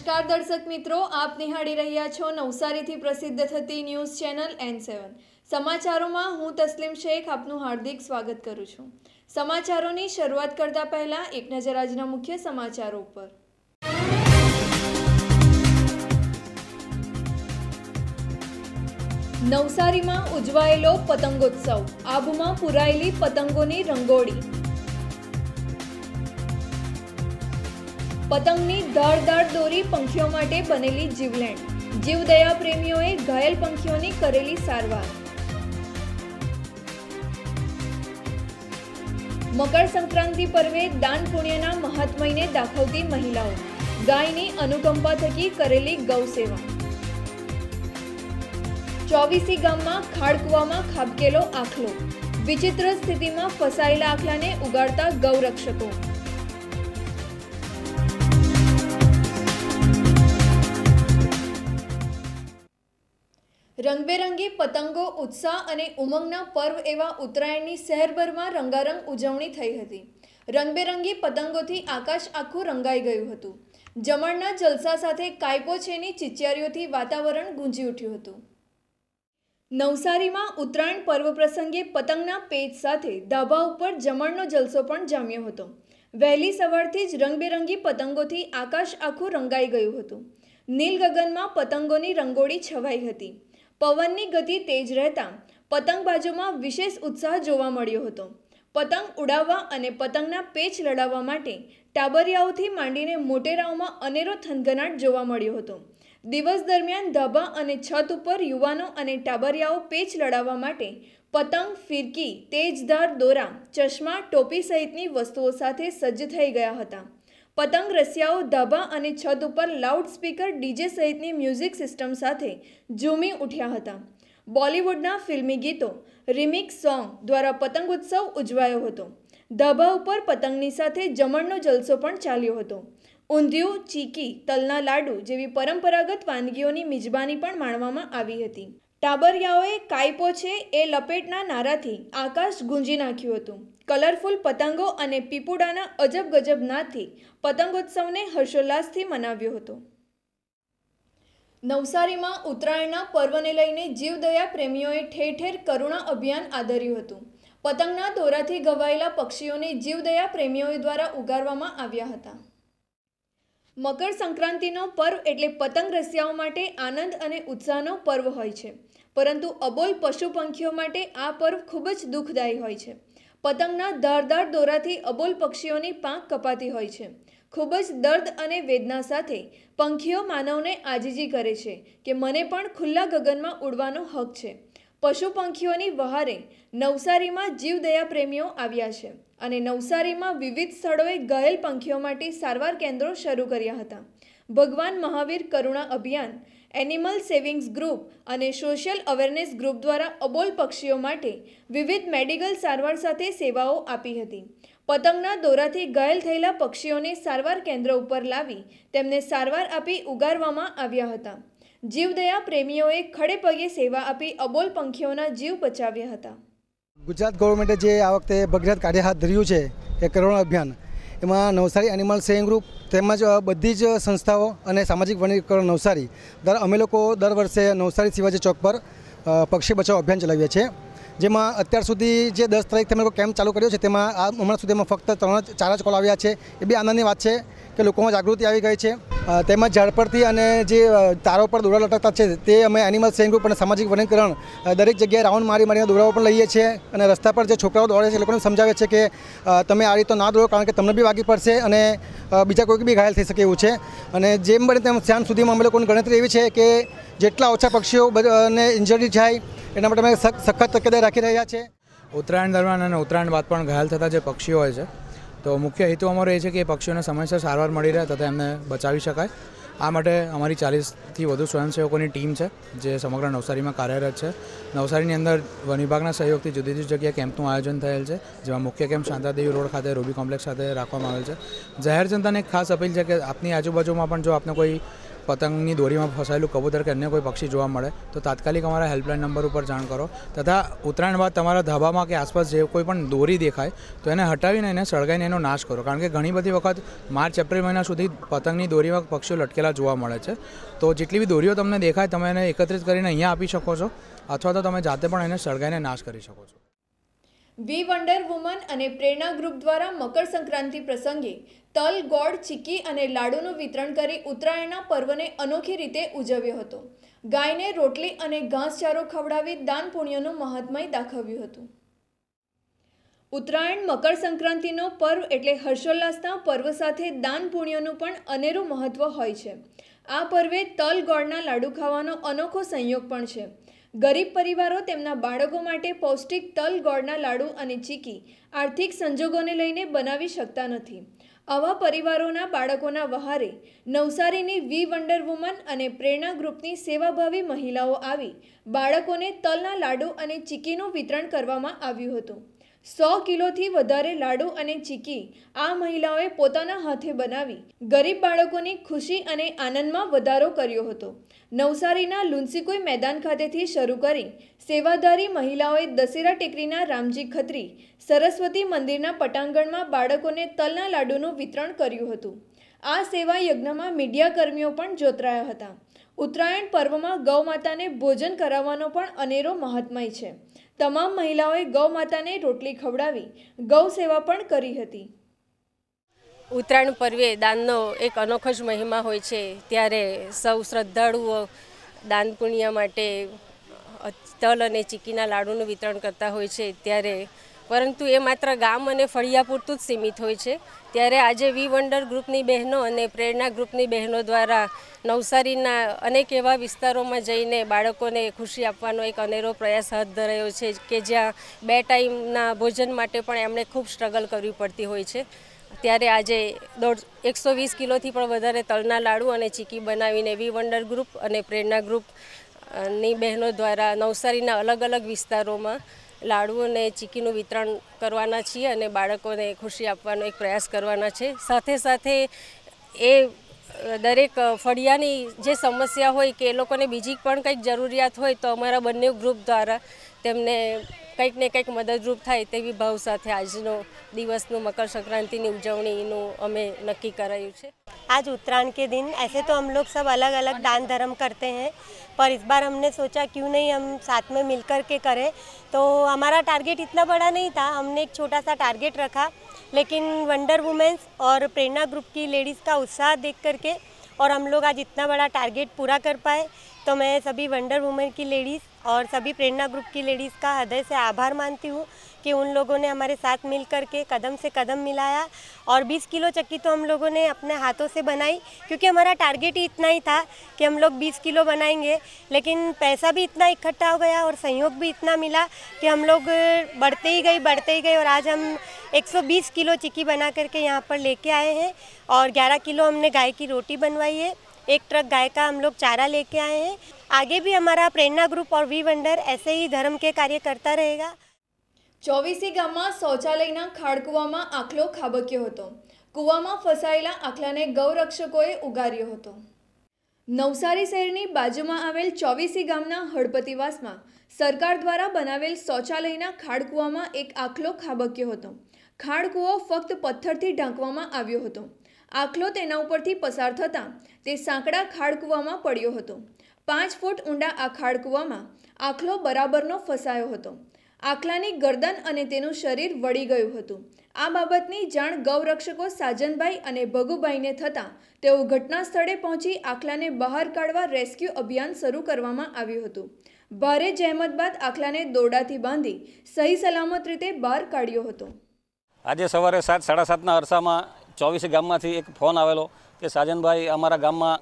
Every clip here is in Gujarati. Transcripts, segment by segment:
નમસ્કાર દર્શક મિત્રો, આપ નિહાળી રહ્યા છો નવસારીથી પ્રસિદ્ધ થતી ન્યૂઝ ચેનલ N7 સમાચારોમાં હું તસ્લીમ શેખ આપનું હાર્દિક સ્વાગત કરું છું। સમાચારોની શરૂઆત કરતા પહેલા એક નજર આજના મુખ્ય સમાચારો પર। નવસારીમાં ઉજવાયેલો પતંગોત્સવ, આબુમાં પુરાયેલી પતંગોની રંગોળી। પતંગની ધારદાર દોરી પંખીઓ માટે બનેલી જીવલેણ, જીવદયા પ્રેમીઓએ ઘાયલ પંખીઓની કરેલી સારવાર। મકર સંક્રાંતિ પર્વે દાન પુણ્યના મહાત્મ્યને દાખવતી મહિલાઓ, ગાયની અનુકંપા થકી કરેલી ગૌ સેવા। ચોવીસી ગામમાં ખાડકુવામાં ખાબકેલો આખલો, વિચિત્ર સ્થિતિમાં ફસાયેલા આખલાને ઉગાડતા ગૌરક્ષકો। રંગબેરંગી પતંગો, ઉત્સાહ અને ઉમંગના પર્વ એવા ઉત્તરાયણની શહેરભરમાં રંગારંગ ઉજવણી થઈ હતી। રંગબેરંગી પતંગોથી આકાશ આખું રંગાઈ ગયું હતું। જમણના જલસા સાથે કાયપો છેની ચિચિયારીઓથી વાતાવરણ ગુંજી ઉઠ્યું હતું। નવસારીમાં ઉત્તરાયણ પર્વ પ્રસંગે પતંગના પેચ સાથે ધાબા ઉપર જમણનો જલસો પણ જામ્યો હતો। વહેલી સવારથી જ રંગબેરંગી પતંગોથી આકાશ આખું રંગાઈ ગયું હતું। નીલ ગગનમાં પતંગોની રંગોળી છવાઈ હતી। પવનની ગતિ તેજ રહેતા પતંગબાજોમાં વિશેષ ઉત્સાહ જોવા મળ્યો હતો। પતંગ ઉડાવવા અને પતંગના પેચ લડાવવા માટે ટાબરિયાઓથી માંડીને મોટેરાઓમાં અનેરો થનગનાટ જોવા મળ્યો હતો। દિવસ દરમિયાન ધાબા અને છત ઉપર યુવાનો અને ટાબરિયાઓ પેચ લડાવવા માટે પતંગ, ફિરકી, તેજધાર દોરા, ચશ્મા, ટોપી સહિતની વસ્તુઓ સાથે સજ્જ થઈ ગયા હતા। પતંગ રસિયાઓ ધાબા અને છત ઉપર લાઉડ સ્પીકર, ડીજે સહિતની મ્યુઝિક સિસ્ટમ સાથે ઝૂમી ઉઠ્યા હતા। બોલિવૂડના ફિલ્મી ગીતો, રિમિક્સ સોંગ દ્વારા પતંગ ઉત્સવ ઉજવાયો હતો। ધાબા ઉપર પતંગની સાથે જમણનો જલસો પણ ચાલ્યો હતો। ઊંધિયું, ચીકી, તલના લાડુ જેવી પરંપરાગત વાનગીઓની મિજબાની પણ માણવામાં આવી હતી। ટાબરિયાઓએ કાયપો છે એ લપેટના નારાથી આકાશ ગુંજી નાખ્યું હતું। કલરફુલ પતંગો અને પીપુડાના અજબ ગજબ નાદથી પતંગોત્સવને હર્ષોલ્લાસથી મનાવ્યો હતો। નવસારીમાં ઉત્તરાયણના પર્વને લઈને જીવદયા પ્રેમીઓએ ઠેર ઠેર કરુણા અભિયાન આદર્યું હતું। પતંગના દોરાથી ઘવાયેલા પક્ષીઓને જીવદયા પ્રેમીઓ દ્વારા ઉગારવામાં આવ્યા હતા। મકર સંક્રાંતિનો પર્વ એટલે પતંગ રસિયાઓ માટે આનંદ અને ઉત્સાહનો પર્વ હોય છે, પરંતુ અબોલ પશુ પંખીઓ માટે આ પર્વ ખૂબ જ દુઃખદાયી હોય છે। પતંગના ધારદાર દોરાથી અબોલ પક્ષીઓની પાંખ કપાતી હોય છે। ખૂબ જ દર્દ અને વેદના સાથે પંખીઓ માનવને આજીજી કરે છે કે મને પણ ખુલ્લા ગગનમાં ઉડવાનો હક છે। પશુ પંખીઓની વહારે નવસારીમાં જીવદયા પ્રેમીઓ આવ્યા છે અને નવસારીમાં વિવિધ સ્થળોએ ઘાયલ પંખીઓ માટે સારવાર કેન્દ્રો શરૂ કર્યા હતા। ભગવાન મહાવીર કરુણા અભિયાન, એનિમલ સેવિંગ્સ ગ્રુપ અને સોશિયલ અવેરનેસ ગ્રુપ દ્વારા અબોલ પક્ષીઓ માટે વિવિધ મેડિકલ સારવાર સાથે સેવાઓ આપી હતી। પતંગના દોરાથી ઘાયલ થયેલા પક્ષીઓને સારવાર કેન્દ્ર ઉપર લાવી તેમને સારવાર આપી ઉગારવામાં આવ્યા હતા। જીવદયા પ્રેમીઓએ ખડે પગે સેવા આપી અબોલ પંખીઓના જીવ બચાવ્યા હતા। ગુજરાત ગવર્મેન્ટે જે આ વખતે ભગીરથ કાર્ય હાથ ધર્યું છે એ કરુણા અભિયાન, એમાં નવસારી એનિમલ સેવિંગ ગ્રુપ તેમજ બધી જ સંસ્થાઓ અને સામાજિક વનીકરણ નવસારી અમે લોકો દર વર્ષે નવસારી શિવાજી ચોક પર પક્ષી બચાવ અભિયાન ચલાવીએ છીએ। જેમાં અત્યાર સુધી જે 10 તારીખથી અમે લોકો કેમ્પ ચાલુ કર્યો છે તેમાં હમણાં સુધીમાં ફક્ત 4 જ કોલ આવ્યા છે। એ બી આનંદની વાત છે કે લોકોમાં જાગૃતિ આવી ગઈ છે। તેમજ ઝાડ પરથી અને જે તારો પર દોરા લટકતા છે તે અમે એનિમલ સેવિંગ ગ્રુપ અને સામાજિક વનીકરણ દરેક જગ્યાએ રાઉન્ડ મારીને દોરાઓ પણ લઈએ છીએ અને રસ્તા પર જે છોકરાઓ દોડે છે એ લોકોને સમજાવે છે કે તમે આ રીતે ના દોડો, કારણ કે તમને બી વાગી પડશે અને બીજા કોઈ બી ઘાયલ થઈ શકે એવું છે। અને જેમ બને તેમ સાંજ સુધીમાં અમે લોકોની ગણતરી એવી છે કે જેટલા ઓછા પક્ષીઓને ઇન્જરી થાય એના માટે અમે સખત તકેદારી રાખી રહ્યા છે। ઉત્તરાયણ દરમિયાન અને ઉત્તરાયણ બાદ પણ ઘાયલ થતા જે પક્ષીઓ હોય છે, તો મુખ્ય હેતુ અમારો એ છે કે એ પક્ષીઓને સમયસર સારવાર મળી રહે તથા એમને બચાવી શકાય। આ માટે અમારી 40થી વધુ સ્વયંસેવકોની ટીમ છે જે સમગ્ર નવસારીમાં કાર્યરત છે। નવસારીની અંદર વન વિભાગના સહયોગથી જુદી જુદી જગ્યાએ કેમ્પનું આયોજન થયેલ છે, જેમાં મુખ્ય કેમ્પ શાંતાદેવી રોડ ખાતે રૂબી કોમ્પ્લેક્સ ખાતે રાખવામાં આવેલ છે। જાહેર જનતાને એક ખાસ અપીલ છે કે આપની આજુબાજુમાં પણ જો આપને કોઈ પતંગની દોરીમાં ફસાયેલું કબૂતર કે અન્ય કોઈ પક્ષી જોવા મળે તો તાત્કાલિક અમારા હેલ્પલાઇન નંબર ઉપર જાણ કરો તથા ઉત્તરાયણ બાદ તમારા ધાબામાં કે આસપાસ જે કોઈ પણ દોરી દેખાય તો એને હટાવીને એને સળગાઈને એનો નાશ કરો, કારણ કે ઘણી બધી વખત માર્ચ એપ્રિલ મહિના સુધી પતંગની દોરીમાં પક્ષીઓ લટકેલા જોવા મળે છે. તો જેટલી બી દોરીઓ તમને દેખાય તમે એને એકત્રિત કરીને અહીંયા આપી શકો છો અથવા તો તમે જાતે પણ એને સળગાઈને નાશ કરી શકો છો. વી વન્ડર વુમન અને પ્રેરણા ગ્રુપ દ્વારા મકર સંક્રાંતિ પ્રસંગે તલ, ગોળ, ચીકી અને લાડુનું વિતરણ કરી ઉત્તરાયણના પર્વને અનોખી રીતે ઉજવ્યો હતો. ગાયને રોટલી અને ઘાસચારો ખવડાવી દાન પુણ્યનું મહાત્મય દાખવ્યું હતું. ઉત્તરાયણ મકર સંક્રાંતિનો પર્વ એટલે હર્ષોલ્લાસના પર્વ સાથે દાન પુણ્યનું પણ અનેરું મહત્વ હોય છે. આ પર્વે તલ, ગોળના લાડુ ખાવાનો અનોખો સંયોગ પણ છે. ગરીબ પરિવારો તેમના બાળકો માટે પૌષ્ટિક તલ, ગોળના લાડુ અને ચીકી આર્થિક સંજોગોને લઈને બનાવી શકતા નથી. આવા પરિવારોના બાળકોના વહારે નવસારીની વી વન્ડર વુમન અને પ્રેરણા ગ્રુપની સેવાભાવી મહિલાઓ આવી બાળકોને તલના લાડુ અને ચીકીનું વિતરણ કરવામાં આવ્યું હતું. 100 કિલોથી વધારે લાડુ અને ચીકી આ મહિલાઓએ પોતાના હાથે બનાવી ગરીબ બાળકોની ખુશી અને આનંદમાં વધારો કર્યો હતો. નવસારીના લુન્સીકુઈ મેદાન ખાતેથી શરૂ કરી સેવાધારી મહિલાઓએ દશેરા ટેકરીના રામજી ખત્રી સરસ્વતી મંદિરના પટાંગણમાં બાળકોને તલના લાડુનું વિતરણ કર્યું હતું. આ સેવા યજ્ઞમાં મીડિયા કર્મીઓ પણ જોતરાયા હતા. ઉત્તરાયણ પર્વમાં ગૌ માતાને ભોજન કરાવવાનો પણ અનેરો મહાત્મય છે. તમામ મહિલાઓએ ગૌ માતાને રોટલી ખવડાવી ગૌ સેવા પણ કરી હતી. ઉત્તરાયણ પર્વે દાનનો એક અનોખો જ મહિમા હોય છે. ત્યારે સૌ શ્રદ્ધાળુઓ દાન પુણ્ય માટે તલ અને ચીકીના લાડુનું વિતરણ કરતા હોય છે. ત્યારે પરંતુ એ માત્ર ગામ અને ફળિયા પૂરતું જ સીમિત હોય છે. ત્યારે આજે વી વન્ડર ગ્રુપની બહેનો અને પ્રેરણા ગ્રુપની બહેનો દ્વારા નવસારીના અનેક એવા વિસ્તારોમાં જઈને બાળકોને ખુશી આપવાનો એક અનેરો પ્રયાસ હાથ ધરાયો છે કે જ્યાં 2 ટાઈમના ભોજન માટે પણ એમણે ખૂબ સ્ટ્રગલ કરવી પડતી હોય છે. ત્યારે આજે 120 કિલોથી પણ વધારે તલના લાડુ અને ચીકી બનાવીને વી વન્ડર ગ્રુપ અને પ્રેરણા ગ્રુપની બહેનો દ્વારા નવસારીના અલગ અલગ વિસ્તારોમાં લાડુ અને ચીકીનું વિતરણ કરવાના છીએ અને બાળકોને ખુશી આપવાનો એક પ્રયાસ કરવાના છે. સાથે સાથે એ દરેક ફળિયાની જે સમસ્યા હોય કે એ લોકોને બીજી પણ કંઈક જરૂરિયાત હોય તો અમારા બંને ગ્રુપ દ્વારા તેમને કંઈક ને કંઈક મદદરૂપ થાય તેવી ભાવ સાથે આજનો દિવસનું મकर संक्रांति की उजवણીનું અમે નક્કી કરાયું છે. आज उत्तरायण के दिन ऐसे तो हम लोग सब अलग अलग दान धर्म करते हैं, पर इस बार हमने सोचा क्यों नहीं हम साथ में मिलकर के करें. तो हमारा टारगेट इतना बड़ा नहीं था, हमने एक छोटा सा टारगेट रखा, लेकिन वंडर वुमेन्स और प्रेरणा ग्रुप की लेडीज़ का उत्साह देख करके और हम लोग आज इतना बड़ा टारगेट पूरा कर पाए. तो मैं सभी वंडर वुमेन की लेडीज़ और सभी प्रेरणा ग्रुप की लेडीज़ का हृदय से आभार मानती हूँ कि उन लोगों ने हमारे साथ मिल कर के कदम से कदम मिलाया. और 20 किलो चक्की तो हम लोगों ने अपने हाथों से बनाई, क्योंकि हमारा टारगेट ही इतना ही था कि हम लोग 20 किलो बनाएंगे. लेकिन पैसा भी इतना इकट्ठा हो गया और सहयोग भी इतना मिला कि हम लोग बढ़ते ही गए और आज हम 120 किलो चिक्की बना करके यहाँ पर लेके आए हैं. और 11 किलो हमने गाय की रोटी बनवाई है, 1 ट्रक गाय का हम लोग चारा लेके आए हैं. आगे भी हमारा प्रेरणा ग्रुप और वी वंडर ऐसे ही धर्म के कार्य करता रहेगा. ચોવીસી ગામમાં શૌચાલયના ખાડકૂવામાં આખલો ખાબક્યો હતો. કૂવામાં ફસાયેલા આખલાને ગૌરક્ષકોએ ઉગાર્યો હતો. નવસારી શહેરની બાજુમાં આવેલ ચોવીસી ગામના હળપતિવાસમાં સરકાર દ્વારા બનાવેલ શૌચાલયના ખાડકૂવામાં એક આખલો ખાબક્યો હતો. ખાડકૂવો ફક્ત પથ્થરથી ઢાંકવામાં આવ્યો હતો. આખલો તેના ઉપરથી પસાર થતાં તે સાંકડા ખાડકૂવામાં પડ્યો હતો. 5 ફૂટ ઊંડા આ ખાડકૂવામાં આખલો બરાબરનો ફસાયો હતો. આખલાની ગરદન અને તેનું શરીર વળી ગયું હતું. આ બાબતની જાણ ગૌરક્ષકો સાજનભાઈ અને ભગુભાઈને થતાં તેઓ ઘટના સ્થળે પહોંચી આખલાને બહાર કાઢવા રેસ્ક્યુ અભિયાન શરૂ કરવામાં આવ્યું હતું. ભારે જહેમત બાદ આખલાને દોરડાથી બાંધી સહી સલામત રીતે બહાર કાઢ્યો હતો. આજે સવારે 7, 7:30ના અરસામાં 24 ગામમાંથી એક ફોન આવેલો કે સાજનભાઈ અમારા ગામમાં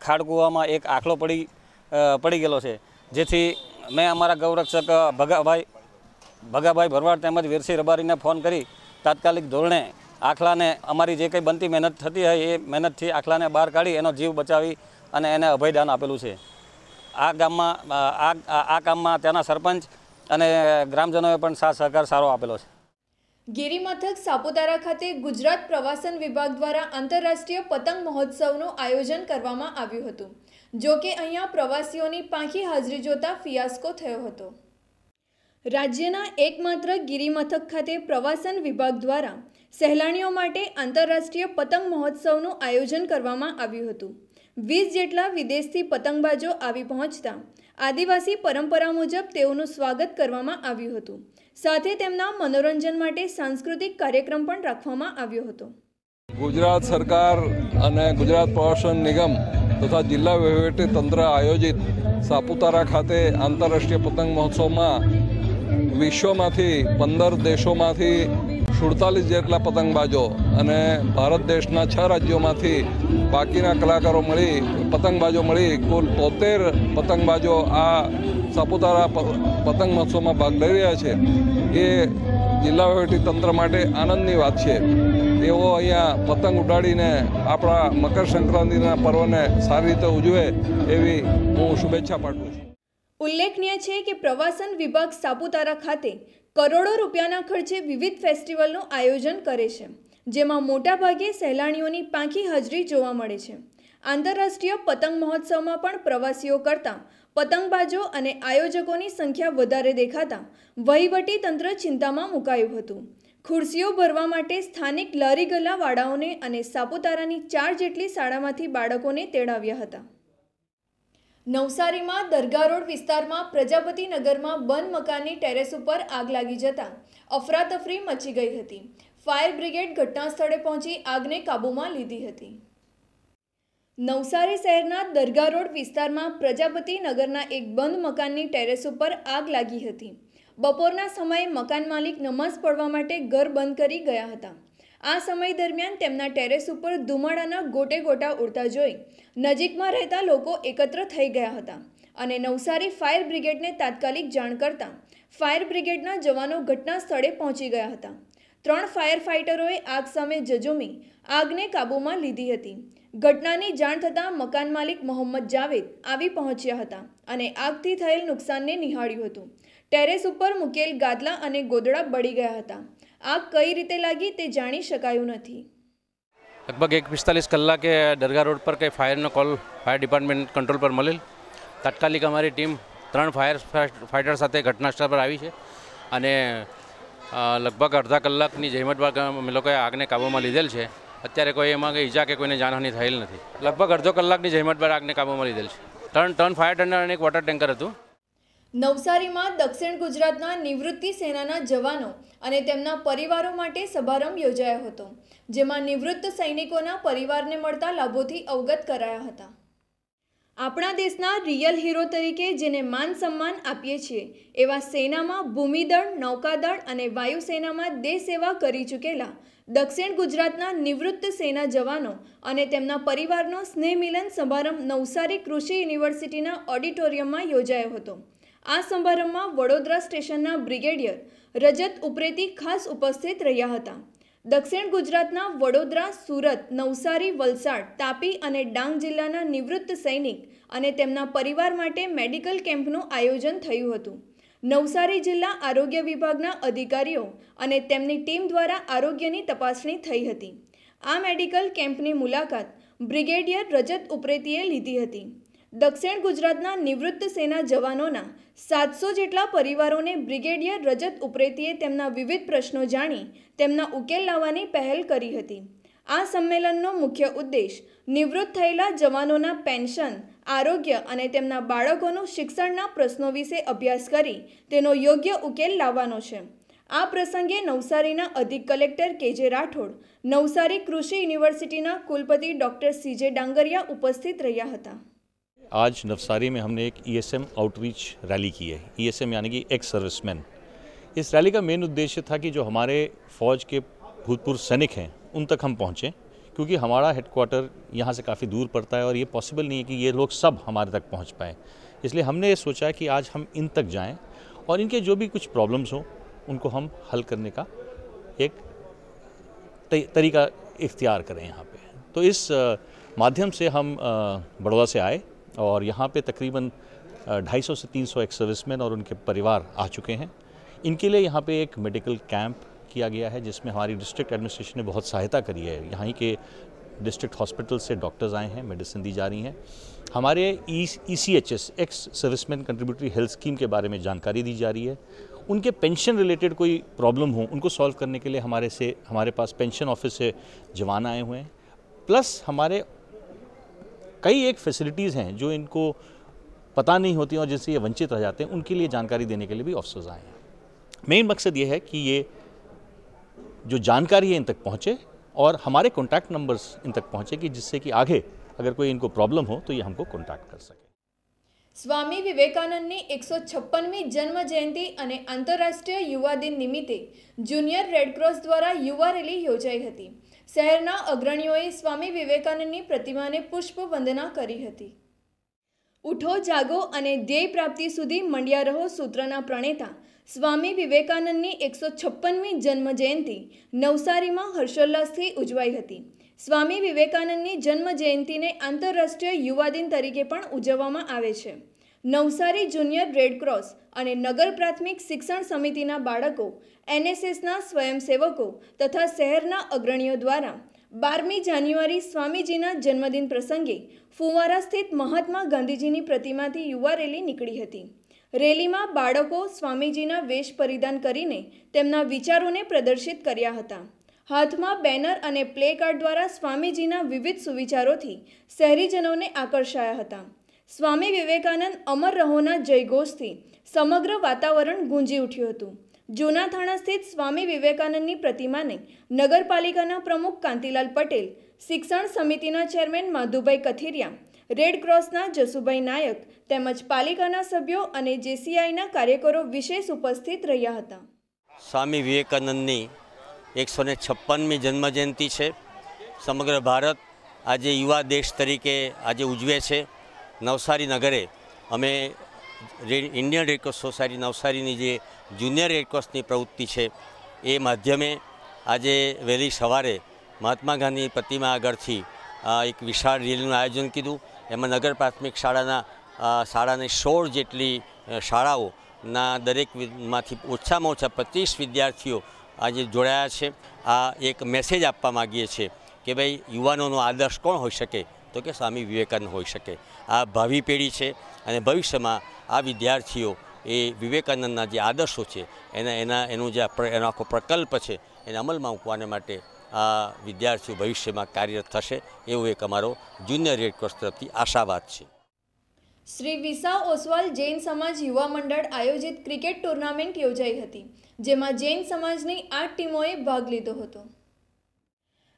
ખાડકૂવામાં એક આખલો પડી ગયેલો છે. જેથી મેં અમારા ગૌરક્ષક ભગાભાઈ ભરવાડ તેમજ વીરસિંહ રબારીને ફોન કરી તાત્કાલિક ધોરણે આખલાને અમારી જે કંઈ બનતી મહેનત થતી હોય એ મહેનતથી આખલાને બહાર કાઢી એનો જીવ બચાવી અને એને અભયદાન આપેલું છે. આ કામમાં ત્યાંના સરપંચ અને ગ્રામજનોએ પણ સાથ સહકાર સારો આપેલો છે. ગિરિમથક સાપુતારા ખાતે ગુજરાત પ્રવાસન વિભાગ દ્વારા આંતરરાષ્ટ્રીય પતંગ મહોત્સવનું આયોજન કરવામાં આવ્યું હતું. જો કે અહીંયા પ્રવાસીઓની પાંખી હાજરી જોતા ફિયાસ્કો થયો હતો. રાજ્યના એકમાત્ર ગિરિમથક ખાતે પ્રવાસન વિભાગ દ્વારા સહેલાણીઓ માટે આંતરરાષ્ટ્રીય પતંગ મહોત્સવનું આયોજન કરવામાં આવ્યું હતું. 20 જેટલા વિદેશથી પતંગબાજો આવી પહોંચતા આદિવાસી પરંપરા મુજબ તેઓનું સ્વાગત કરવામાં આવ્યું હતું. સાથે તેમના મનોરંજન માટે સાંસ્કૃતિક કાર્યક્રમ પણ રાખવામાં આવ્યો હતો. ગુજરાત સરકાર અને ગુજરાત પ્રવાસન નિગમ તથા જિલ્લા વહીવટી તંત્ર આયોજિત સાપુતારા ખાતે આંતરરાષ્ટ્રીય પતંગ મહોત્સવમાં વિશ્વમાંથી 15 દેશોમાંથી 47 જેટલા પતંગબાજો અને ભારત દેશના 6 રાજ્યોમાંથી બાકીના કલાકારો મળી પતંગબાજો મળી કુલ 73 પતંગબાજો આ સાપુતારા પતંગ મહોત્સવમાં ભાગ લઈ રહ્યા છે. એ જિલ્લા વહીવટી તંત્ર માટે આનંદની વાત છે. તેઓ અહીંયા પતંગ ઉડાડીને આપણા મકર સંક્રાંતિના પર્વને સારી રીતે ઉજવે એવી હું શુભેચ્છા પાઠવું છું. ઉલ્લેખનીય છે કે પ્રવાસન વિભાગ સાપુતારા ખાતે કરોડો રૂપિયાના ખર્ચે વિવિધ ફેસ્ટિવલનું આયોજન કરે છે, જેમાં મોટાભાગે સહેલાણીઓની પાંખી હાજરી જોવા મળે છે. આંતરરાષ્ટ્રીય પતંગ મહોત્સવમાં પણ પ્રવાસીઓ કરતાં પતંગબાજો અને આયોજકોની સંખ્યા વધારે દેખાતા વહીવટી તંત્ર ચિંતામાં મુકાયું હતું. ખુરશીઓ ભરવા માટે સ્થાનિક લારી ગલ્લાવાળાઓને અને સાપુતારાની 4 જેટલી શાળામાંથી બાળકોને તેડાવ્યા હતા. નવસારીમાં દરગાહ રોડ વિસ્તારમાં પ્રજાપતિ નગરમાં બંધ મકાનની ટેરેસ ઉપર આગ લાગી જતાં અફરાતફરી મચી ગઈ હતી. ફાયર બ્રિગેડ ઘટના સ્થળે પહોંચી આગને કાબૂમાં લીધી હતી. નવસારી શહેરના દરગાહ રોડ વિસ્તારમાં પ્રજાપતિ નગરના એક બંધ મકાનની ટેરેસ ઉપર આગ લાગી હતી. બપોરના સમયે મકાન માલિક નમાઝ પડવા માટે ઘર બંધ કરી ગયા હતા. આ સમય દરમિયાન તેમના ટેરેસ ઉપર ધુમાડાના ગોટે ગોટા ઉડતા જોઈ નજીકમાં રહેતા લોકો એકત્ર થઈ ગયા હતા અને નવસારી ફાયર બ્રિગેડને તાત્કાલિક જાણ કરતા ફાયર બ્રિગેડના જવાનો ઘટના સ્થળે પહોંચી ગયા હતા. 3 ફાયર ફાઇટરોએ આગ સામે જજુમી આગને કાબૂમાં લીધી હતી. ઘટનાની જાણ થતાં મકાન માલિક મોહમ્મદ જાવેદ આવી પહોંચ્યા હતા અને આગથી થયેલ નુકસાનને નિહાળ્યું હતું. ટેરેસ ઉપર મૂકેલ ગાદલા અને ગોદડા બળી ગયા હતા. આગ કઈ રીતે લાગી તે જાણી શકાયું નથી. લગભગ 1:45 કલાકે દરગાહ રોડ પર કંઈ ફાયરનો કોલ ફાયર ડિપાર્ટમેન્ટ કંટ્રોલ પર મળેલ. તાત્કાલિક અમારી ટીમ 3 ફાયર ફાઇટર સાથે ઘટના સ્થળ પર આવી છે અને લગભગ અડધા કલાકની જહેમત બાદ અમે લોકોએ આગને કાબૂમાં લીધેલ છે. અત્યારે કોઈ એમાં કંઈ ઈજા કે કોઈને જાનહાનિ થયેલ નથી. લગભગ અડધો કલાકની જહેમત બાદ આગને કાબૂમાં લીધેલ છે. 3 ફાયર ટેન્ડર અને 1 વોટર ટેન્કર હતું. નવસારીમાં દક્ષિણ ગુજરાતના નિવૃત્તિ સેનાના જવાનો અને તેમના પરિવારો માટે સમારંભ યોજાયો હતો, જેમાં નિવૃત્ત સૈનિકોના પરિવારને મળતા લાભોથી અવગત કરાયા હતા. આપણા દેશના રિયલ હીરો તરીકે જેને માન સન્માન આપીએ છીએ એવા સેનામાં ભૂમિદળ, નૌકાદળ અને વાયુસેનામાં દેશ સેવા કરી ચૂકેલા દક્ષિણ ગુજરાતના નિવૃત્ત સેના જવાનો અને તેમના પરિવારનો સ્નેહમિલન સમારંભ નવસારી કૃષિ યુનિવર્સિટીના ઓડિટોરિયમમાં યોજાયો હતો. આ સમારંભમાં વડોદરા સ્ટેશનના બ્રિગેડિયર રજત ઉપરેતી ખાસ ઉપસ્થિત રહ્યા હતા. દક્ષિણ ગુજરાતના વડોદરા, સુરત, નવસારી, વલસાડ, તાપી અને ડાંગ જિલ્લાના નિવૃત્ત સૈનિક અને તેમના પરિવાર માટે મેડિકલ કેમ્પનું આયોજન થયું હતું. નવસારી જિલ્લા આરોગ્ય વિભાગના અધિકારીઓ અને તેમની ટીમ દ્વારા આરોગ્યની તપાસણી થઈ હતી. આ મેડિકલ કેમ્પની મુલાકાત બ્રિગેડિયર રજત ઉપરેતીએ લીધી હતી. દક્ષિણ ગુજરાતના નિવૃત્ત સેના જવાનોના 700 જેટલા પરિવારોને બ્રિગેડિયર રજત ઉપરેતીએ તેમના વિવિધ પ્રશ્નો જાણી તેમના ઉકેલ લાવવાની પહેલ કરી હતી. આ સંમેલનનો મુખ્ય ઉદ્દેશ નિવૃત્ત થયેલા જવાનોના પેન્શન, આરોગ્ય અને તેમના બાળકોનું શિક્ષણના પ્રશ્નો વિશે અભ્યાસ કરી તેનો યોગ્ય ઉકેલ લાવવાનો છે. આ પ્રસંગે નવસારીના અધિક કલેક્ટર કે.જે. રાઠોડ, નવસારી કૃષિ યુનિવર્સિટીના કુલપતિ ડૉક્ટર સી.જે. ડાંગરિયા ઉપસ્થિત રહ્યા હતા. आज नवसारी में हमने एक ESM आउटरीच रैली की है. ESM यानी कि एक्स सर्विसमैन. इस रैली का मेन उद्देश्य था कि जो हमारे फौज के भूतपूर्व सैनिक हैं उन तक हम पहुँचें, क्योंकि हमारा हेडक्वार्टर यहाँ से काफ़ी दूर पड़ता है और ये पॉसिबल नहीं है कि ये लोग सब हमारे तक पहुँच पाएँ. इसलिए हमने ये सोचा है कि आज हम इन तक जाएँ और इनके जो भी कुछ प्रॉब्लम्स हों उनको हम हल करने का एक तरीका इख्तियार करें यहाँ पे. तो इस माध्यम से हम बड़ौदा से आए और यहाँ पे तकरीबन 250 से 300 एक्स सर्विसमैन और उनके परिवार आ चुके हैं. इनके लिए यहाँ पे एक मेडिकल कैंप किया गया है, जिसमें हमारी डिस्ट्रिक्ट एडमिनिस्ट्रेशन ने बहुत सहायता करी है। यहाँ के डिस्ट्रिक्ट हॉस्पिटल से डॉक्टर्स आए हैं, मेडिसिन दी जा रही हैं। हमारे ECHS ex serviceman contributory health scheme के बारे में जानकारी दी जा रही है। उनके पेंशन रिलेटेड कोई प्रॉब्लम हो उनको सॉल्व करने के लिए हमारे पास पेंशन ऑफिस से जवान आए हुए हैं। प्लस हमारे कई एक फैसिलिटीज़ हैं जो इनको पता नहीं होती और जिनसे ये वंचित रह जाते हैं, उनके लिए जानकारी देने के लिए भी ऑफिसर्स आए हैं। मेन मकसद ये है कि ये जो जानकारी है इन तक पहुँचे और हमारे कॉन्टैक्ट नंबर्स इन तक पहुँचे कि जिससे कि आगे अगर कोई इनको प्रॉब्लम हो तो ये हमको कॉन्टैक्ट कर सके। સ્વામી વિવેકાનંદની 156મી જન્મ જયંતિ અને આંતરરાષ્ટ્રીય યુવા દિન નિમિત્તે જુનિયર રેડક્રોસ દ્વારા યુવા રેલી યોજાઈ હતી। શહેરના અગ્રણીઓએ સ્વામી વિવેકાનંદની પ્રતિમાને પુષ્પવંદના કરી હતી। ઉઠો જાગો અને ધ્યેય પ્રાપ્તિ સુધી મંડ્યા રહો સૂત્રના પ્રણેતા સ્વામી વિવેકાનંદની 156મી જન્મ જયંતિ નવસારીમાં હર્ષોલ્લાસથી ઉજવાઈ હતી। સ્વામી વિવેકાનંદની જન્મ જયંતિને આંતરરાષ્ટ્રીય યુવા દિન તરીકે પણ ઉજવવામાં આવે છે। નવસારી જુનિયર રેડક્રોસ અને નગર પ્રાથમિક શિક્ષણ સમિતિના બાળકો, NSSના સ્વયંસેવકો તથા શહેરના અગ્રણીઓ દ્વારા 12મી જાન્યુઆરી સ્વામીજીના જન્મદિન પ્રસંગે ફુવારા સ્થિત મહાત્મા ગાંધીજીની પ્રતિમાથી યુવા રેલી નીકળી હતી। રેલીમાં બાળકો સ્વામીજીના વેશ પરિધાન કરીને તેમના વિચારોને પ્રદર્શિત કર્યા હતા। હાથમાં બેનર અને પ્લે કાર્ડ દ્વારા સ્વામીજીના વિવિધ સુવિચારોથી શહેરીજનોને આકર્ષાયા હતા। સ્વામી વિવેકાનંદ અમર રહોના જયઘોષથી સમગ્ર વાતાવરણ ગુંજી ઉઠ્યું હતું। જૂના થાણા સ્થિત સ્વામી વિવેકાનંદની પ્રતિમાને નગરપાલિકાના પ્રમુખ કાંતિલાલ પટેલ, શિક્ષણ સમિતિના ચેરમેન માધુભાઈ કથિરિયા, રેડ ક્રોસના જસુભાઈ નાયક તેમજ પાલિકાના સભ્યો અને JCIના કાર્યકરો વિશેષ ઉપસ્થિત રહ્યા હતા। સ્વામી વિવેકાનંદની 156મી જન્મજયંતિ છે। સમગ્ર ભારત આજે યુવા દેશ તરીકે આજે ઉજવે છે। નવસારી નગરે અમે ઇન્ડિયન રેડક્રોસ સોસાયટી નવસારીની જે જુનિયર રેડક્રોસની પ્રવૃત્તિ છે એ માધ્યમે આજે વહેલી સવારે મહાત્મા ગાંધી પ્રતિમા આગળથી એક વિશાળ રેલીનું આયોજન કીધું। એમાં નગર પ્રાથમિક શાળાની 16 જેટલી શાળાઓના દરેકમાંથી ઓછામાં ઓછા 25 વિદ્યાર્થીઓ આજે જોડાયા છે। આ એક મેસેજ આપવા માગીએ છીએ કે ભાઈ યુવાનોનો આદર્શ કોણ હોઈ શકે તો કે સ્વામી વિવેકાનંદ હોઈ શકે। આ ભાવિ પેઢી છે અને ભવિષ્યમાં આ વિદ્યાર્થીઓ એ વિવેકાનંદના જે આદર્શો છે એનું જે એનો આખો પ્રકલ્પ છે એને અમલમાં મૂકવાને માટે આ વિદ્યાર્થીઓ ભવિષ્યમાં કાર્યરત થશે એવો એક અમારો જુનિયર રેડક્રોસ તરફથી આશાવાદ છે। શ્રી વિસા ઓસવાલ જૈન સમાજ યુવા મંડળ આયોજિત ક્રિકેટ ટુર્નામેન્ટ યોજાઈ હતી, જેમાં જૈન સમાજની 8 ટીમોએ ભાગ લીધો હતો।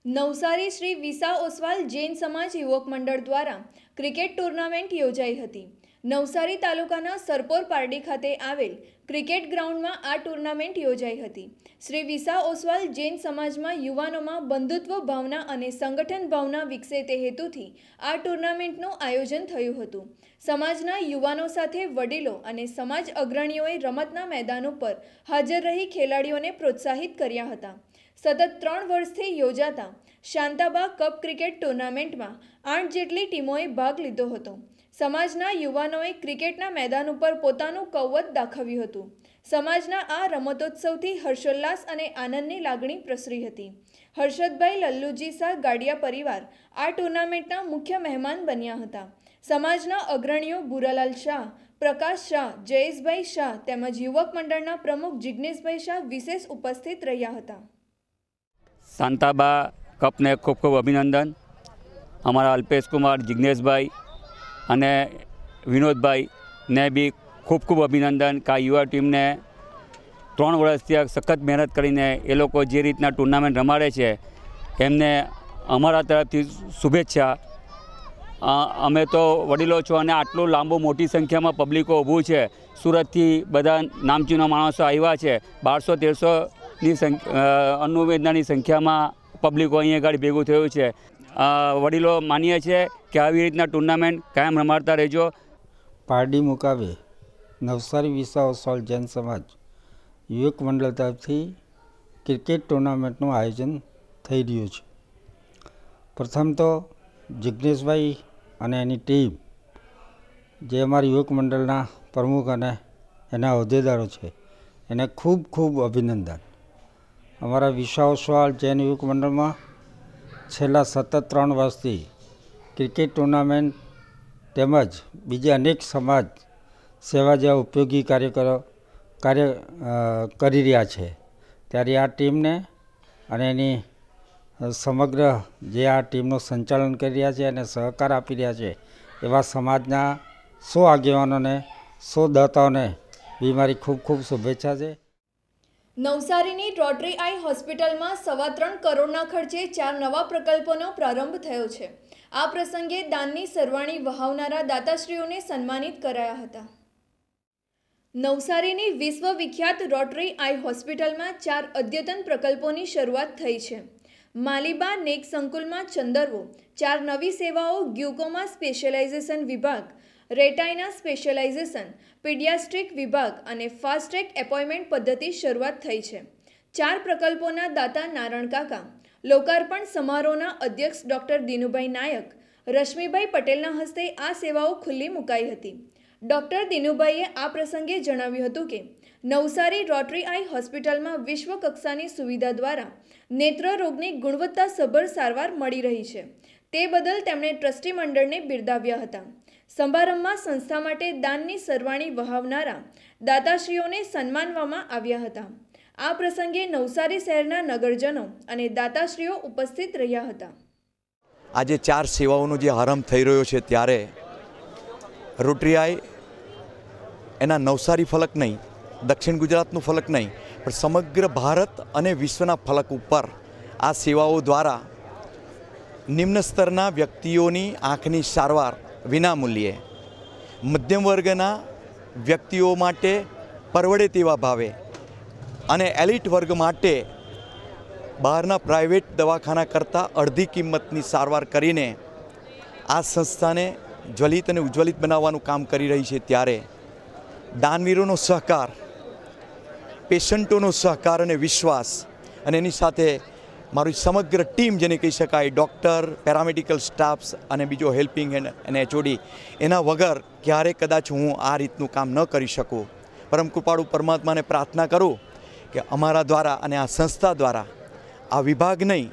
નવસારી શ્રી વિસા ઓસવાલ જૈન સમાજ યુવક મંડળ દ્વારા ક્રિકેટ ટુર્નામેન્ટ યોજાઈ હતી। નવસારી તાલુકાના સરપોર પારડી ખાતે આવેલ ક્રિકેટ ગ્રાઉન્ડમાં આ ટુર્નામેન્ટ યોજાઈ હતી। શ્રી વિસા ઓસવાલ જૈન સમાજમાં યુવાનોમાં બંધુત્વ ભાવના અને સંગઠન ભાવના વિકસે તે હેતુથી આ ટુર્નામેન્ટનું આયોજન થયું હતું। સમાજના યુવાનો સાથે વડીલો અને સમાજ અગ્રણીઓએ રમતના મેદાન ઉપર હાજર રહી ખેલાડીઓને પ્રોત્સાહિત કર્યા હતા। સતત 3 વર્ષથી યોજાતા શાંતાબા કપ ક્રિકેટ ટુર્નામેન્ટમાં 8 જેટલી ટીમોએ ભાગ લીધો હતો। સમાજના યુવાનોએ ક્રિકેટના મેદાન ઉપર પોતાનું કૌવત દાખવ્યું હતું। સમાજના આ રમતોત્સવથી હર્ષોલ્લાસ અને આનંદની લાગણી પ્રસરી હતી। હર્ષદભાઈ લલ્લુજી શાહ ગાડિયા પરિવાર આ ટુર્નામેન્ટના મુખ્ય મહેમાન બન્યા હતા। સમાજના અગ્રણીઓ ભૂરાલાલ શાહ, પ્રકાશ શાહ, જયેશભાઈ શાહ તેમજ યુવક મંડળના પ્રમુખ જિગ્નેશભાઈ શાહ વિશેષ ઉપસ્થિત રહ્યા હતા। શાંતાબા કપને ખૂબ ખૂબ અભિનંદન। અમારા અલ્પેશ કુમાર, જિગ્નેશભાઈ અને વિનોદભાઈને બી ખૂબ ખૂબ અભિનંદન કે આ યુવા ટીમને 3 વર્ષથી સખત મહેનત કરીને એ લોકો જે રીતના ટુર્નામેન્ટ રમાડે છે એમને અમારા તરફથી શુભેચ્છા। અમે તો વડીલો છો અને આટલું લાંબુ મોટી સંખ્યામાં પબ્લિકો ઊભું છે। સુરતથી બધા નામચીના માણસો આવ્યા છે। 1200-1300ની અનુવેદનાની સંખ્યામાં પબ્લિકો અહીં આગળ ભેગું થયું છે। વડીલો માનીએ છીએ કે આવી રીતના ટુર્નામેન્ટ કાયમ રમાડતા રહેજો। પારડી મુકામે નવસારી વિસા ઓસવાલ જૈન સમાજ યુવક મંડળ તરફથી ક્રિકેટ ટુર્નામેન્ટનું આયોજન થઈ રહ્યું છે। પ્રથમ તો જિગ્નેશભાઈ અને એની ટીમ જે અમારા યુવક મંડળના પ્રમુખ અને એના હોદ્દેદારો છે એને ખૂબ ખૂબ અભિનંદન। અમારા વિસાવસ્વાલ જૈન યુવક મંડળમાં છેલ્લા સતત 3 વર્ષથી ક્રિકેટ ટુર્નામેન્ટ તેમજ બીજા અનેક સમાજ સેવા જેવા ઉપયોગી કાર્ય કરી રહ્યા છે. ત્યારે આ ટીમને અને એની સમગ્ર જે આ ટીમનું સંચાલન કરી રહ્યા છે અને સહકાર આપી રહ્યા છે એવા સમાજના 100 આગેવાનોને 100 દાતાઓને બી મારી ખૂબ ખૂબ શુભેચ્છા છે. નવસારીની રોટરી આઈ હોસ્પિટલમાં 3.25 કરોડના ખર્ચે 4 નવા પ્રકલ્પોનો પ્રારંભ થયો છે. આ પ્રસંગે દાનની સરવાણી વહાવનારા દાતાશ્રીઓને સન્માનિત કરાયા હતા. નવસારીની વિશ્વવિખ્યાત રોટરી આઈ હોસ્પિટલમાં 4 અદ્યતન પ્રકલ્પોની શરૂઆત થઈ છે. માલીબા નેક સંકુલમાં ચંદરવો, 4 નવી સેવાઓ ગ્યુકોમા સ્પેશિયલાઇઝેશન વિભાગ, રેટાઇના સ્પેશિયલાઇઝેશન, પીડિયાસ્ટ્રિક વિભાગ અને ફાસ્ટ ટ્રેક એપોઇન્ટમેન્ટ પદ્ધતિ શરૂઆત થઈ છે. 4 પ્રકલ્પોના દાતા નારણ કાકા. લોકાર્પણ સમારોહના અધ્યક્ષ ડૉક્ટર દિનુભાઈ નાયક, રશ્મિભાઈ પટેલના હસ્તે આ સેવાઓ ખુલ્લી મુકાઈ હતી. ડૉક્ટર દિનુભાઈએ આ પ્રસંગે જણાવ્યું હતું કે નવસારી રોટરી આઈ હોસ્પિટલમાં વિશ્વ કક્ષાની સુવિધા દ્વારા નેત્ર રોગની ગુણવત્તાસભર સારવાર મળી રહી છે. તે બદલ તેમણે ટ્રસ્ટી મંડળને બિરદાવ્યા હતા. સમારંભમાં સંસ્થા માટે દાનની સરવાણી વહાવનારા દાતાશ્રીઓને સન્માનવામાં આવ્યા હતા. આ પ્રસંગે નવસારી શહેરના નગરજનો અને દાતાશ્રીઓ ઉપસ્થિત રહ્યા હતા. આજે 4 સેવાઓનો જે આરંભ થઈ રહ્યો છે ત્યારે રોટરી આઈ એના નવસારી ફલક નહીં, દક્ષિણ ગુજરાતનું ફલક નહીં, પણ સમગ્ર ભારત અને વિશ્વના ફલક ઉપર આ સેવાઓ દ્વારા નિમ્ન સ્તરના વ્યક્તિઓની આંખની સારવાર વિનામૂલ્યે, મધ્યમ વર્ગના વ્યક્તિઓ માટે પરવડે તેવા ભાવે અને એલિટ વર્ગ માટે બહારના પ્રાઇવેટ દવાખાના કરતાં અડધી કિંમતની સારવાર કરીને આ સંસ્થાને જ્વલિત અને ઉજ્જવલિત બનાવવાનું કામ કરી રહી છે. ત્યારે દાનવીરોનો સહકાર, પેશન્ટોનો સહકાર અને વિશ્વાસ અને એની સાથે મારી સમગ્ર ટીમ જેને કહી શકાય, ડૉક્ટર, પેરામેડિકલ સ્ટાફ્સ અને બીજો હેલ્પિંગ હેન્ડ અને એચઓડી, એના વગર ક્યારેય કદાચ હું આ રીતનું કામ ન કરી શકું. પરમ કૃપાળુ પરમાત્માને પ્રાર્થના કરું કે અમારા દ્વારા અને આ સંસ્થા દ્વારા આ વિભાગ નહીં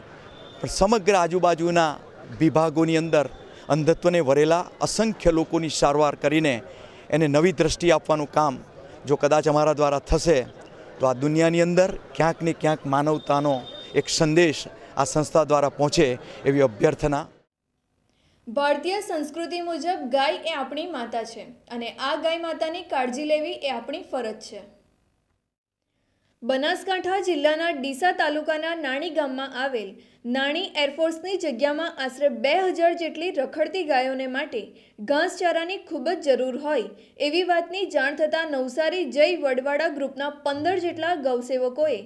પણ સમગ્ર આજુબાજુના વિભાગોની અંદર અંધત્વને વરેલા અસંખ્ય લોકોની સારવાર કરીને એને નવી દ્રષ્ટિ આપવાનું કામ જો કદાચ અમારા દ્વારા થશે તો આ દુનિયાની અંદર ક્યાંક ને ક્યાંક માનવતાનો એક સંદેશ આ સંસ્થા દ્વારા પહોંચે એવી અભ્યર્થના. ભારતીય સંસ્કૃતિ મુજબ ગાય એ આપણી માતા છે અને આ ગાય માતાની કાળજી લેવી એ આપણી ફરજ છે. બનાસકાંઠા જિલ્લાના ડીસા તાલુકાના નાણી ગામમાં આવેલ નાણી એરફોર્સની જગ્યામાં આશરે 2000 જેટલી રખડતી ગાયોને માટે ઘાસચારાની ખૂબ જ જરૂર હોય એવી વાતની જાણ થતાં નવસારી જય વડવાડા ગ્રુપના 15 જેટલા ગૌસેવકોએ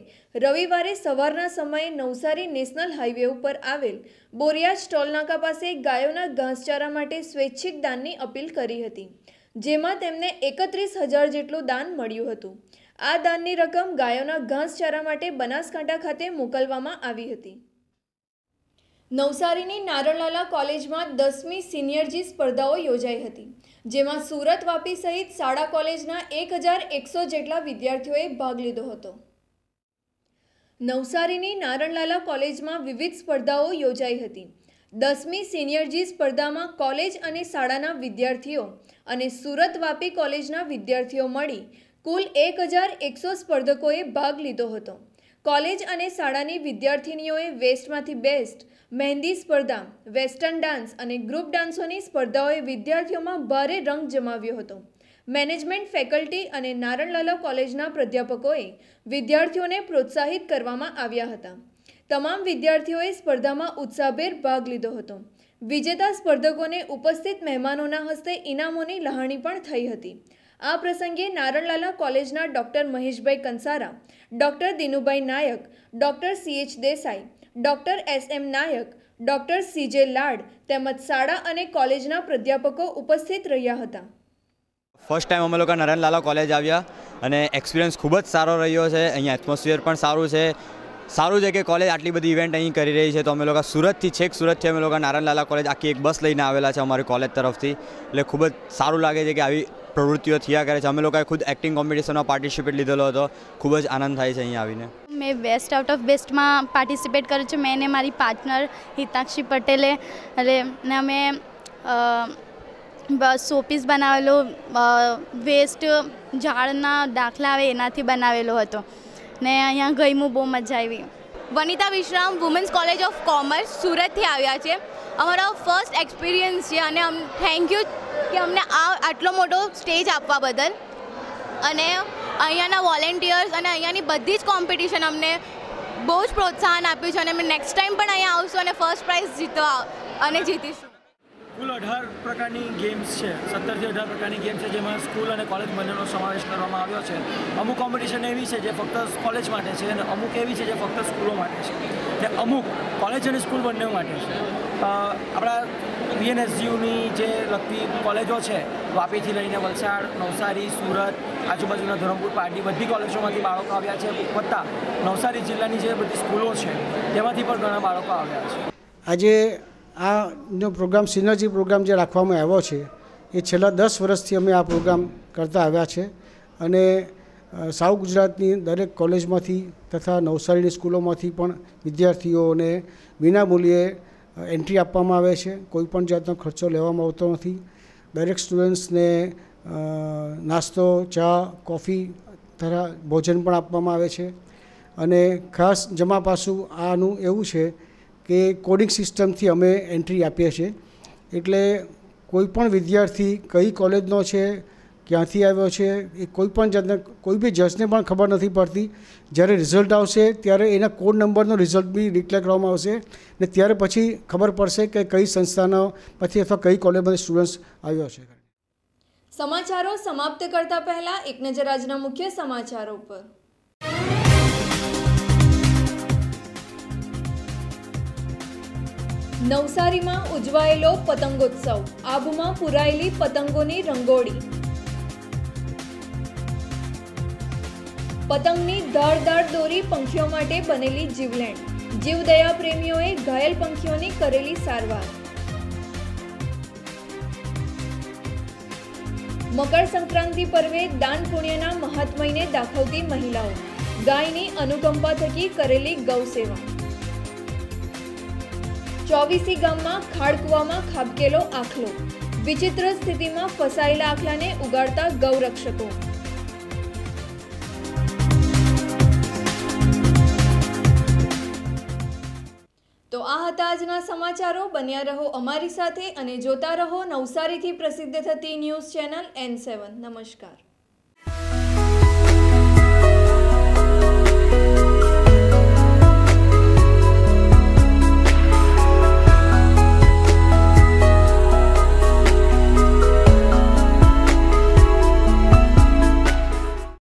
રવિવારે સવારના સમયે નવસારી નેશનલ હાઈવે ઉપર આવેલ બોરિયાજ ટોલનાકા પાસે ગાયોના ઘાસચારા માટે સ્વૈચ્છિક દાનની અપીલ કરી હતી, જેમાં તેમને 31,000 જેટલું દાન મળ્યું હતું. આ દાનની રકમ ગાયોના ઘાસચારા માટે બનાસકાંઠા ખાતે મોકલવામાં આવી હતી. નવસારીની નારણલાલા કોલેજમાં 10મી સિનિયરજી સ્પર્ધાઓ યોજાઈ હતી, જેમાં સુરત, વાપી સહિત શાળા કોલેજના 1100 જેટલા વિદ્યાર્થીઓએ ભાગ લીધો હતો. નવસારીની નારણલાલા કોલેજમાં વિવિધ સ્પર્ધાઓ યોજાઈ હતી. 10મી સિનિયરજી સ્પર્ધામાં કોલેજ અને શાળાના વિદ્યાર્થીઓ અને સુરત, વાપી કોલેજના વિદ્યાર્થીઓ મળી કુલ 1100 સ્પર્ધકોએ ભાગ લીધો હતો. કોલેજ અને શાળાની વિદ્યાર્થિનીઓએ વેસ્ટમાંથી બેસ્ટ, મહેંદી સ્પર્ધા, વેસ્ટર્ન ડાન્સ અને ગ્રુપ ડાન્સોની સ્પર્ધાઓએ વિદ્યાર્થીઓમાં ભારે રંગ જમાવ્યો હતો. મેનેજમેન્ટ ફેકલ્ટી અને નારણલાલા કોલેજના પ્રાધ્યાપકોએ વિદ્યાર્થીઓને પ્રોત્સાહિત કરવામાં આવ્યા હતા. તમામ વિદ્યાર્થીઓએ સ્પર્ધામાં ઉત્સાહભેર ભાગ લીધો હતો. વિજેતા સ્પર્ધકોને ઉપસ્થિત મહેમાનોના હસ્તે ઇનામોની લહાણી પણ થઈ હતી. આ પ્રસંગે નારણલાલા કોલેજના doctor Maheshbhai Kansara, doctor Dinubhai Nayak, doctor CH Desai, doctor SM Nayak, doctor CJ Lad તેમજ શાળા અને કોલેજના પ્રાધ્યાપકો ઉપસ્થિત રહ્યા હતા. ફર્સ્ટ ટાઈમ અમે લોકો નારણલાલા કોલેજ આવ્યા અને એક્સપિરિયન્સ ખૂબ જ સારો રહ્યો છે. અહીંયા એટમોસ્ફિયર પણ સારું છે. સારું છે કે કોલેજ આટલી બધી ઇવેન્ટ અહીં કરી રહી છે. તો અમે લોકો સુરતથી સુરતથી અમે લોકો નારણલાલા કોલેજ આખી એક બસ લઈને આવેલા છે અમારી કોલેજ તરફથી. એટલે ખૂબ જ સારું લાગે છે કે આવી પ્રવૃત્તિઓ થયા કરે છે. અમે લોકોએ ખુદ એક્ટિંગ કોમ્પિટિશનમાં પાર્ટિસિપેટ લીધેલો હતો. ખૂબ જ આનંદ થાય છે અહીંયા આવીને. મેં બેસ્ટ આઉટ ઓફ બેસ્ટમાં પાર્ટિસિપેટ કર્યું છે. મેં અને મારી પાર્ટનર હિતાક્ષી પટેલે ને અમે શોપીસ બનાવેલો, વેસ્ટ ઝાડના દાખલા આવે એનાથી બનાવેલો હતો ને અહીંયા ગઈમું બહુ મજા આવી. વનિતા વિશ્રામ વુમેન્સ કોલેજ ઓફ કોમર્સ સુરતથી આવ્યા છે. અમારો ફર્સ્ટ એક્સપિરિયન્સ છે અને થેન્ક યુ કે અમને આટલો મોટો સ્ટેજ આપવા બદલ. અને અહીંયાના વોલેન્ટિયર્સ અને અહીંયાની બધી જ કોમ્પિટિશન અમને બહુ જ પ્રોત્સાહન આપ્યું છે અને અમે નેક્સ્ટ ટાઈમ પણ અહીંયા આવશું અને ફર્સ્ટ પ્રાઇઝ જીતવા અને જીતીશું. કુલ 18 પ્રકારની ગેમ્સ છે, 17 થી 18 પ્રકારની ગેમ્સ છે, જેમાં સ્કૂલ અને કોલેજ બંનેનો સમાવેશ કરવામાં આવ્યો છે. અમુક કોમ્પિટિશન એવી છે જે ફક્ત કોલેજ માટે છે અને અમુક એવી છે જે ફક્ત સ્કૂલો માટે છે, ને અમુક કોલેજ અને સ્કૂલ બંને માટે છે. આપણા VNSGUની જે લગતી કોલેજો છે, વાપીથી લઈને વલસાડ, નવસારી, સુરત, આજુબાજુના ધરમપુર, પારડી બધી કોલેજોમાંથી બાળકો આવ્યા છે, વત્તા નવસારી જિલ્લાની જે બધી સ્કૂલો છે તેમાંથી પણ ઘણા બાળકો આવ્યા છે. આજે આનો પ્રોગ્રામ સિનર્જી પ્રોગ્રામ જે રાખવામાં આવ્યો છે એ છેલ્લા 10 વર્ષથી અમે આ પ્રોગ્રામ કરતા આવ્યા છે અને સાઉથ ગુજરાતની દરેક કોલેજમાંથી તથા નવસારીની સ્કૂલોમાંથી પણ વિદ્યાર્થીઓને વિનામૂલ્યે એન્ટ્રી આપવામાં આવે છે. કોઈ પણ જાતનો ખર્ચો લેવામાં આવતો નથી. દરેક સ્ટુડન્ટ્સને નાસ્તો, ચા, કોફી તથા ભોજન પણ આપવામાં આવે છે. અને ખાસ જમા પાસું આનું એવું છે કે કોડિંગ સિસ્ટમથી અમે એન્ટ્રી આપીએ છીએ, એટલે કોઈ પણ વિદ્યાર્થી કઈ કોલેજનો છે, ક્યાંથી આવ્યો છે, એ કોઈ પણ જાતને કોઈ બી જજને પણ ખબર નથી પડતી. જ્યારે રિઝલ્ટ આવશે ત્યારે એના કોડ નંબરનો રિઝલ્ટ બી ડિક્લેર કરવામાં આવશે ને ત્યારે પછી ખબર પડશે કે કઈ સંસ્થાનો પછી અથવા કઈ કોલેજમાંથી સ્ટુડન્ટ્સ આવ્યો છે. સમાચારો સમાપ્ત કરતા પહેલા એક નજર આજના મુખ્ય સમાચારો પર. નવસારીમાં ઉજવાયેલો પતંગોત્સવ, આબુમાં પુરાયેલી પતંગોની રંગોળી. પતંગની ધારદાર દોરી પંખીઓ માટે બનેલી જીવલેણ, જીવદયા પ્રેમીઓએ ઘાયલ પંખીઓની કરેલી સારવાર. મકર સંક્રાંતિ પર્વે દાન પુણ્યના મહાત્મ્યને દાખવતી મહિલાઓ, ગાયની અનુકંપા થકી કરેલી ગૌ સેવા. ચોવીસી ગામમાં ખાડકુવામાં ખાબકેલો આખલો, વિચિત્ર સ્થિતિમાં ફસાયેલા આખલાને ઉગાડતા ગૌરક્ષકો. તો આ હતા આજના સમાચારો. બન્યા રહો અમારી સાથે અને જોતા રહો નવસારીથી પ્રસિદ્ધ થતી ન્યૂઝ ચેનલ N7. નમસ્કાર.